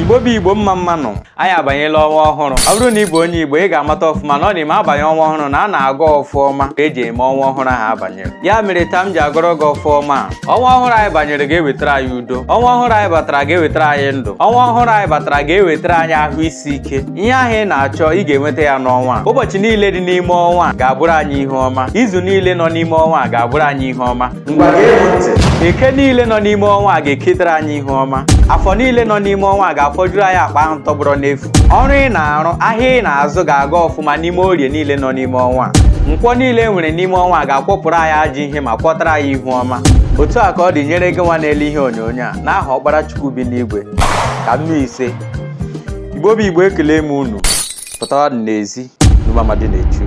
Igbo bụ Igbo mma mmanụ anyị abanyela ọnwa ọhụrụ. Ọ bụrụ na ị bụ onye Igbo ị ga-amata ọfụma na ọ dị ma abanye ọnwa ọhụrụ na a na-agọ ọfụma ka eji eme ọnwa ọhụrụ ahụ abanyere. Ya mere taa m ji agọrọ gị ọfụma. Ọnwa ọhụrụ anyị banyere ga-ewetara anyị udo. Ọnwa ọhụrụ anyị batara ga-ewetara anyị ndụ. Ọnwa ọhụrụ anyị batara ga-ewetara anyị ahụ isi ike. Ihe ahụ ị na-achọ ị ga-enweta ya n'ọnwa. Ụbọchị niile dị n'ime ọnwa ga-abụrụ anyị ihe ọma. Izu niile nọ n'ime ọnwa ga-abụrụ anyị ihe ọma. Ngwa gee ntị. Eke niile nọ n'ime ọnwa ga-eketara anyị ihe ọma. Afọ niile nọ n'ime ọnwa ga-afọjuru anyị akpa ahụ tọgbọrọ n'efu. Ọrụ ị na-arụ, ahịa ị na-azụ ga-aga ọfụma n'ime orie niile nọ n'ime ọnwa. Nkwọ niile nwere n'ime ọnwa ga-akwọpụrụ anyị ajọ ihe ma kwọtara anyị ihu ọma. Otu a ka ọ dị nyere gị nwa n'elu ihe onyonyo a n'aha Ọkpara Chukwu bi n'igwe. Ka mmụọ ise. Igbo bụ Igbo ekele m unu. Pụtawa n'ezi n'ụmụ amadi na-echu.